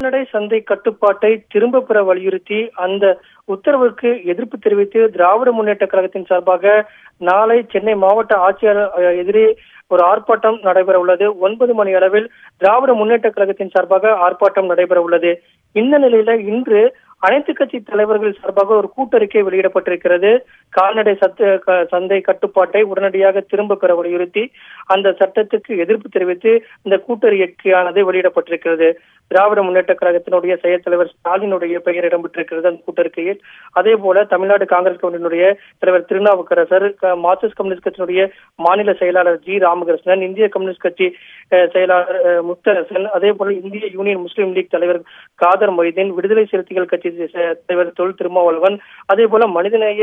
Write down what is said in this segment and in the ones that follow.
கால்நடை சந்தை கட்டுப்பாட்டை திரும்ப பெற வலியுறுத்தி அந்த உத்தரவுக்கு எதிர்ப்பு தெரிவித்து திராவிட முன்னேற்ற கழகத்தின் சார்பாக நாளை சென்னை மாவட்ட ஆட்சியாளர் எதிரே ஒரு ஆர்ப்பாட்டம் நடைபெற உள்ளது. 9 மணி அளவில் திராவிட முன்னேற்ற கழகத்தின் சார்பாக ஆர்ப்பாட்டம் நடைபெற உள்ளது. இந்த நிலையில இன்று அனைத்து கட்சி தலைவர்கள் சார்பாக ஒரு கூட்டறிக்கை வெளியிடப்பட்டிருக்கிறது. கால்நடை சந்தை கட்டுப்பாட்டை உடனடியாக திரும்ப பெற வலியுறுத்தி அந்த சட்டத்துக்கு எதிர்ப்பு தெரிவித்து இந்த கூட்டறிக்கையானது வெளியிடப்பட்டிருக்கிறது. திராவிட முன்னேற்ற கழகத்தினுடைய செயல் தலைவர் ஸ்டாலினுடைய பெயர் இடம்பெற்றிருக்கிறது அந்த கூட்டறிக்கையில். அதே போல தமிழ்நாடு காங்கிரஸ் கமிட்டியினுடைய தலைவர் திருநாவுக்கரசர், மார்க்சிஸ்ட் கம்யூனிஸ்ட் கட்சியினுடைய மாநில செயலாளர் ஜி ராமகிருஷ்ணன், இந்திய கம்யூனிஸ்ட் கட்சி செயலாளர் முத்தரசன், அதே போல இந்திய யூனியன் முஸ்லீம் லீக் தலைவர் காதர் மொய்தீன், விடுதலை சிறுத்தைகள் கட்சி தலைவர் தொல் திருமாவளவன், அதே போல மனிதநேய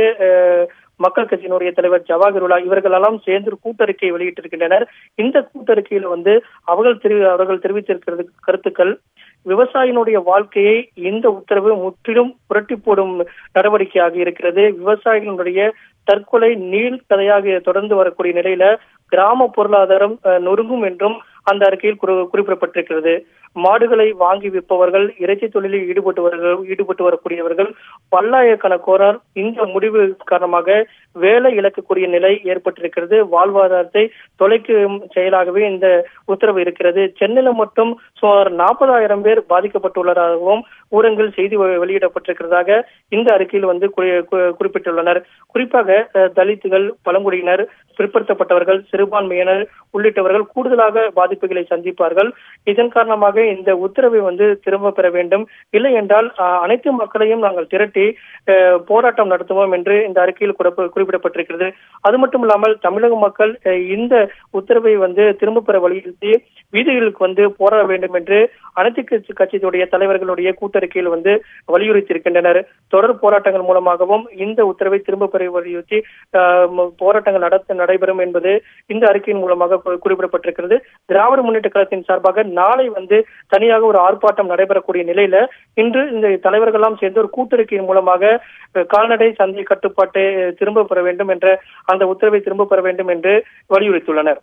மக்கள் கட்சியினுடைய தலைவர் ஜவாஹிருல்லா இவர்களெல்லாம் சேர்ந்து கூட்டறிக்கை வெளியிட்டிருக்கின்றனர். இந்த கூட்டறிக்கையில் அவர்கள் தெரிவித்திருக்கிறது கருத்துக்கள், விவசாயினுடைய வாழ்க்கையை இந்த உத்தரவு முற்றிலும் புரட்டி போடும் நடவடிக்கையாக இருக்கிறது. விவசாயிகளுடைய தற்கொலை நீள் கதையாக தொடர்ந்து வரக்கூடிய நிலையில கிராம பொருளாதாரம் நொறுங்கும் என்றும் அந்த அறிக்கையில் குறிப்பிடப்பட்டிருக்கிறது. மாடுகளை வாங்கி விற்பவர்கள், இறைச்சி தொழிலில் ஈடுபட்டு வரக்கூடியவர்கள் பல்லாயிரக்கணக்கானோர் இந்த முடிவு காரணமாக வேலை இழக்கக்கூடிய நிலை ஏற்பட்டிருக்கிறது. வாழ்வாதாரத்தை தொலைக்கும் செயலாகவே இந்த உத்தரவு இருக்கிறது. சென்னையில மட்டும் சுமார் 40,000 பேர் பாதிக்கப்பட்டுள்ளதாகவும் ஊடகங்கள் செய்தி வெளியிடப்பட்டிருக்கிறதாக இந்த அறிக்கையில் குறிப்பிட்டுள்ளனர். குறிப்பாக தலித்துகள், பழங்குடியினர், பிற்படுத்தப்பட்டவர்கள், சிறுபான்மையினர் உள்ளிட்டவர்கள் கூடுதலாக பாதிப்புகளை சந்திப்பார்கள். இதன் காரணமாக இந்த உத்தரவை திரும்ப பெற வேண்டும், இல்லை என்றால் அனைத்து மக்களையும் நாங்கள் திரட்டி போராட்டம் நடத்துவோம் என்று இந்த அறிக்கையில் குறிப்பிடப்பட்டிருக்கிறது. அது மட்டும் இல்லாமல் தமிழக மக்கள் இந்த உத்தரவை திரும்ப பெற வலியுறுத்தி வீதிகளுக்கு போராட வேண்டும் என்று அனைத்து கட்சியுடைய தலைவர்களுடைய கூட்டறிக்கையில் வலியுறுத்தி இருக்கின்றனர். தொடர் போராட்டங்கள் மூலமாகவும் இந்த உத்தரவை திரும்ப பெற வலியுறுத்தி போராட்டங்கள் நடைபெறும் என்பது இந்த அறிக்கையின் மூலமாக குறிப்பிடப்பட்டிருக்கிறது. திராவிட முன்னேற்ற கழகத்தின் சார்பாக நாளை தனியாக ஒரு ஆர்ப்பாட்டம் நடைபெறக்கூடிய நிலையில இன்று இந்த தலைவர்கள் எல்லாம் சேர்ந்து ஒரு கூட்டறிக்கையின் மூலமாக கால்நடை சந்தை கட்டுப்பாட்டை திரும்ப பெற வேண்டும் என்ற அந்த உத்தரவை திரும்ப பெற வேண்டும் என்று வலியுறுத்தியுள்ளனர்.